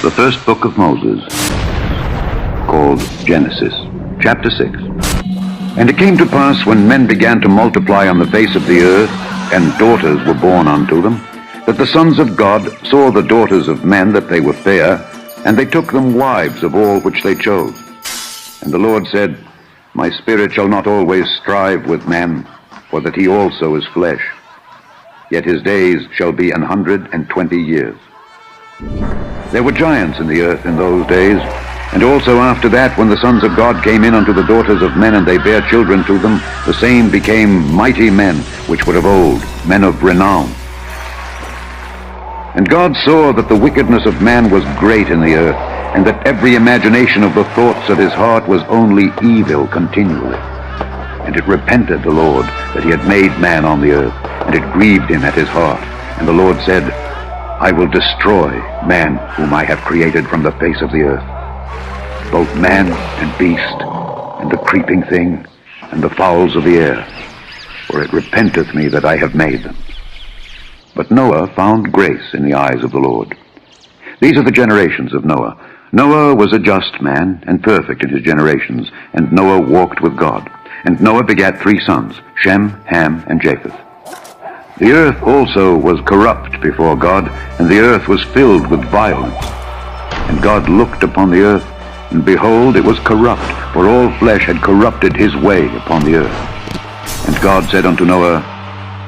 The first book of Moses, called Genesis, chapter 6. And it came to pass, when men began to multiply on the face of the earth, and daughters were born unto them, that the sons of God saw the daughters of men that they were fair, and they took them wives of all which they chose. And the Lord said, My spirit shall not always strive with man, for that he also is flesh. Yet his days shall be 120 years. There were giants in the earth in those days, and also after that, when the sons of God came in unto the daughters of men, and they bare children to them, the same became mighty men, which were of old, men of renown. And God saw that the wickedness of man was great in the earth, and that every imagination of the thoughts of his heart was only evil continually. And it repented the Lord that he had made man on the earth, and it grieved him at his heart. And the Lord said, I will destroy man whom I have created from the face of the earth, both man and beast, and the creeping thing, and the fowls of the air, for it repenteth me that I have made them. But Noah found grace in the eyes of the Lord. These are the generations of Noah. Noah was a just man, and perfect in his generations, and Noah walked with God. And Noah begat 3 sons, Shem, Ham, and Japheth. The earth also was corrupt before God, and the earth was filled with violence. And God looked upon the earth, and behold, it was corrupt, for all flesh had corrupted his way upon the earth. And God said unto Noah,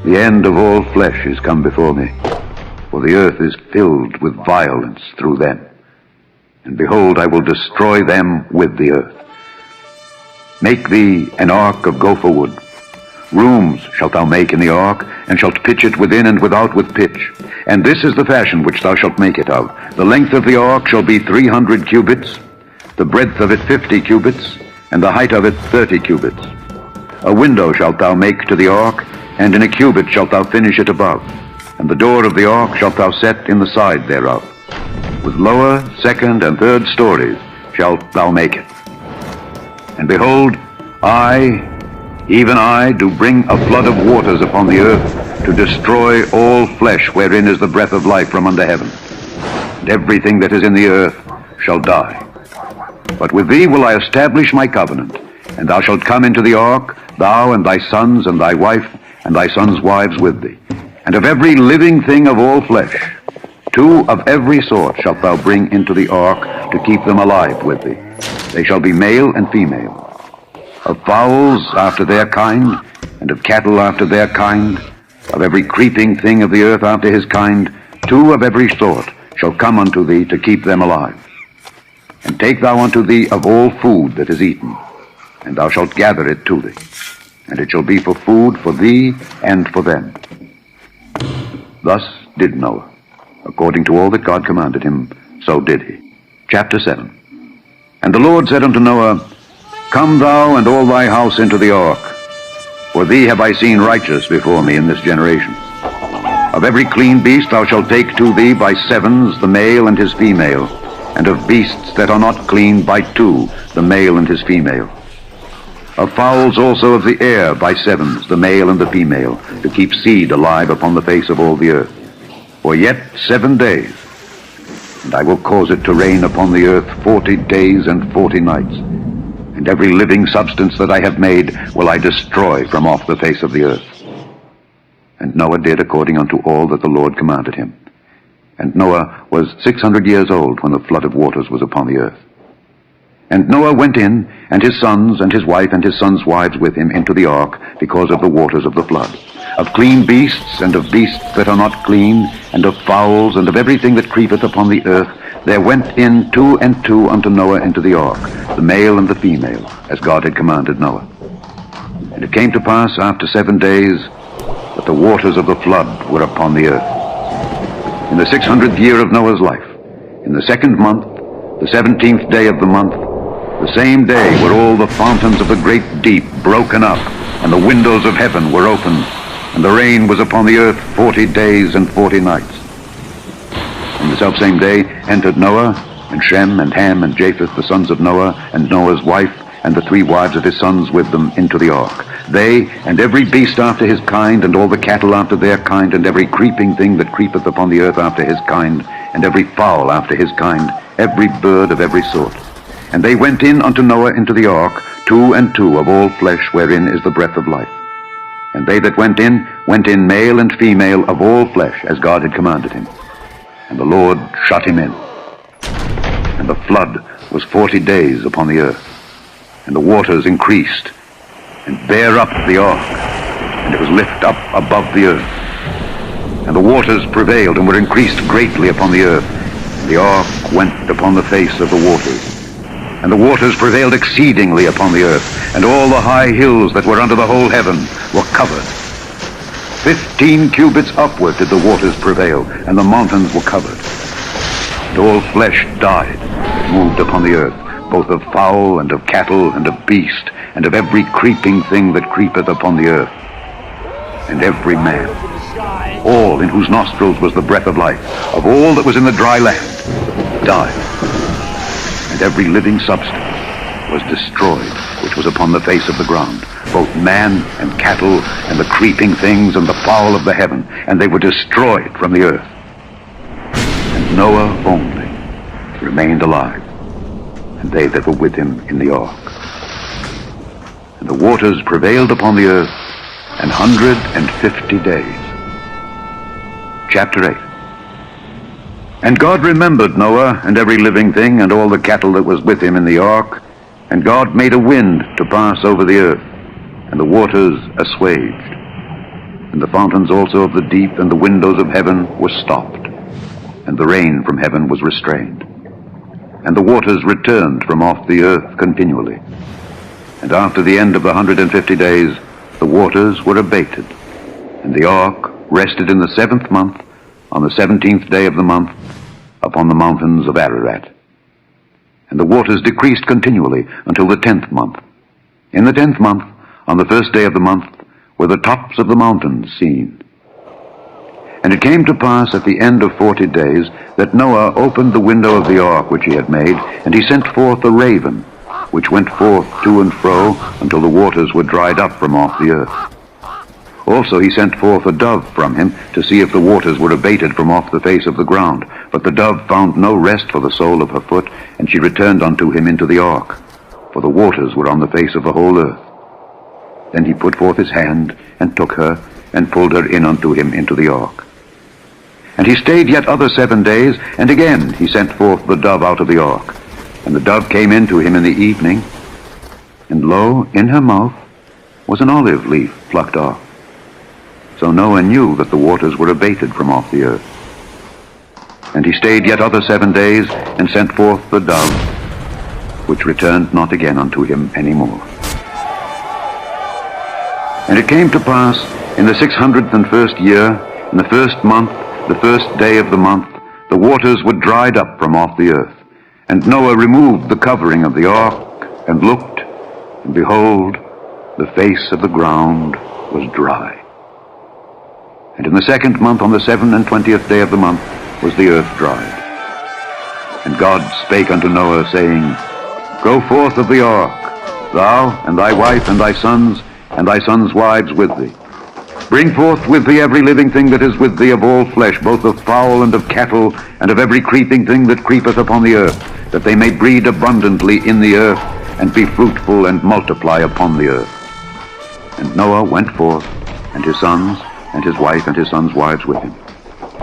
The end of all flesh is come before me, for the earth is filled with violence through them. And behold, I will destroy them with the earth. Make thee an ark of gopher wood. Rooms shalt thou make in the ark, and shalt pitch it within and without with pitch. And this is the fashion which thou shalt make it of. The length of the ark shall be 300 cubits, the breadth of it 50 cubits, and the height of it 30 cubits. A window shalt thou make to the ark, and in a cubit shalt thou finish it above. And the door of the ark shalt thou set in the side thereof. With lower, second, and third stories shalt thou make it. And behold, I, even I, do bring a flood of waters upon the earth, to destroy all flesh wherein is the breath of life from under heaven. And everything that is in the earth shall die. But with thee will I establish my covenant, and thou shalt come into the ark, thou and thy sons and thy wife, and thy sons' wives with thee. And of every living thing of all flesh, 2 of every sort shalt thou bring into the ark, to keep them alive with thee. They shall be male and female. Of fowls after their kind, and of cattle after their kind, of every creeping thing of the earth after his kind, 2 of every sort shall come unto thee, to keep them alive. And take thou unto thee of all food that is eaten, and thou shalt gather it to thee. And it shall be for food for thee and for them. Thus did Noah. According to all that God commanded him, so did he. Chapter 7. And the Lord said unto Noah, Come thou and all thy house into the ark, for thee have I seen righteous before me in this generation. Of every clean beast thou shalt take to thee by 7s the male and his female, and of beasts that are not clean by 2 the male and his female. Of fowls also of the air by 7s the male and the female, to keep seed alive upon the face of all the earth. For yet 7 days, and I will cause it to rain upon the earth 40 days and 40 nights. And every living substance that I have made will I destroy from off the face of the earth. And Noah did according unto all that the Lord commanded him. And Noah was 600 years old when the flood of waters was upon the earth. And Noah went in, and his sons, and his wife, and his sons' wives with him into the ark, because of the waters of the flood. Of clean beasts, and of beasts that are not clean, and of fowls, and of everything that creepeth upon the earth, there went in 2 and 2 unto Noah into the ark, the male and the female, as God had commanded Noah. And it came to pass after 7 days, that the waters of the flood were upon the earth. In the 600th year of Noah's life, in the 2nd month, the 17th day of the month, the same day were all the fountains of the great deep broken up, and the windows of heaven were opened, and the rain was upon the earth 40 days and 40 nights. In the selfsame day entered Noah, and Shem, and Ham, and Japheth, the sons of Noah, and Noah's wife, and the 3 wives of his sons with them into the ark. They, and every beast after his kind, and all the cattle after their kind, and every creeping thing that creepeth upon the earth after his kind, and every fowl after his kind, every bird of every sort. And they went in unto Noah into the ark, 2 and 2 of all flesh, wherein is the breath of life. And they that went in male and female of all flesh, as God had commanded him. And the Lord shut him in. And the flood was 40 days upon the earth. And the waters increased, and bare up the ark, and it was lift up above the earth. And the waters prevailed, and were increased greatly upon the earth. And the ark went upon the face of the waters. And the waters prevailed exceedingly upon the earth, and all the high hills that were under the whole heaven were covered. 15 cubits upward did the waters prevail, and the mountains were covered. And all flesh died that moved upon the earth, both of fowl and of cattle and of beast, and of every creeping thing that creepeth upon the earth. And every man, all in whose nostrils was the breath of life, of all that was in the dry land, died. And every living substance was destroyed, which was upon the face of the ground, both man and cattle, and the creeping things, and the fowl of the heaven, and they were destroyed from the earth. And Noah only remained alive, and they that were with him in the ark. And the waters prevailed upon the earth 150 days. Chapter 8. And God remembered Noah and every living thing, and all the cattle that was with him in the ark. And God made a wind to pass over the earth, and the waters assuaged. And the fountains also of the deep and the windows of heaven were stopped, and the rain from heaven was restrained. And the waters returned from off the earth continually. And after the end of the 150 days, the waters were abated. And the ark rested in the 7th month, on the 17th day of the month, upon the mountains of Ararat. And the waters decreased continually until the 10th month. In the 10th month, on the 1st day of the month, were the tops of the mountains seen. And it came to pass at the end of 40 days that Noah opened the window of the ark which he had made, and he sent forth a raven, which went forth to and fro until the waters were dried up from off the earth. Also he sent forth a dove from him to see if the waters were abated from off the face of the ground. But the dove found no rest for the sole of her foot, and she returned unto him into the ark, for the waters were on the face of the whole earth. Then he put forth his hand, and took her, and pulled her in unto him into the ark. And he stayed yet other 7 days, and again he sent forth the dove out of the ark. And the dove came in to him in the evening, and lo, in her mouth was an olive leaf plucked off. So Noah knew that the waters were abated from off the earth. And he stayed yet other 7 days, and sent forth the dove, which returned not again unto him any more. And it came to pass in the 601st year, in the 1st month, the 1st day of the month, the waters were dried up from off the earth. And Noah removed the covering of the ark, and looked, and behold, the face of the ground was dry. And in the 2nd month, on the 27th day of the month, was the earth dried. And God spake unto Noah, saying, Go forth of the ark, thou, and thy wife, and thy sons wives with thee. Bring forth with thee every living thing that is with thee of all flesh, both of fowl and of cattle, and of every creeping thing that creepeth upon the earth, that they may breed abundantly in the earth, and be fruitful and multiply upon the earth. And Noah went forth, and his sons, and his wife, and his sons' wives with him.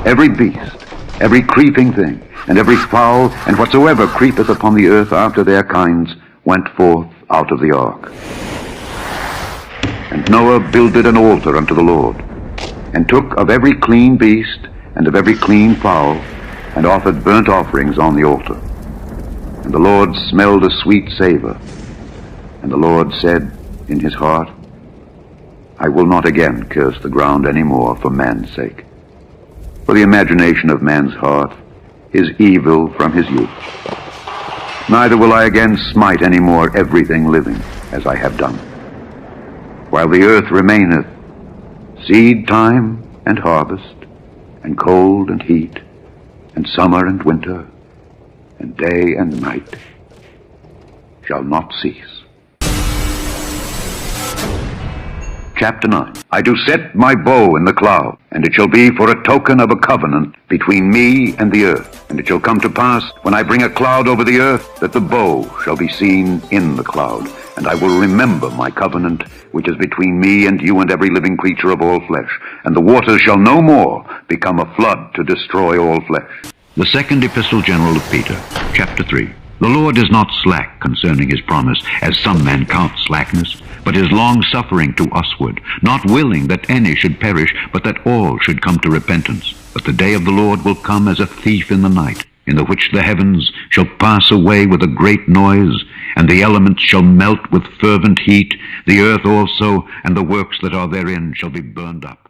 Every beast, every creeping thing, and every fowl, and whatsoever creepeth upon the earth after their kinds, went forth out of the ark. And Noah builded an altar unto the Lord, and took of every clean beast, and of every clean fowl, and offered burnt offerings on the altar. And the Lord smelled a sweet savor. And the Lord said in his heart, I will not again curse the ground any more for man's sake. For the imagination of man's heart is evil from his youth. Neither will I again smite any more everything living, as I have done. While the earth remaineth, seed time and harvest, and cold and heat, and summer and winter, and day and night shall not cease. Chapter 9. I do set my bow in the cloud, and it shall be for a token of a covenant between me and the earth. And it shall come to pass, when I bring a cloud over the earth, that the bow shall be seen in the cloud. And I will remember my covenant, which is between me and you and every living creature of all flesh. And the waters shall no more become a flood to destroy all flesh. The second epistle general of Peter, chapter 3. The Lord is not slack concerning his promise, as some men count slackness, but is long-suffering to usward, not willing that any should perish, but that all should come to repentance. But the day of the Lord will come as a thief in the night, in the which the heavens shall pass away with a great noise, and the elements shall melt with fervent heat, the earth also, and the works that are therein shall be burned up.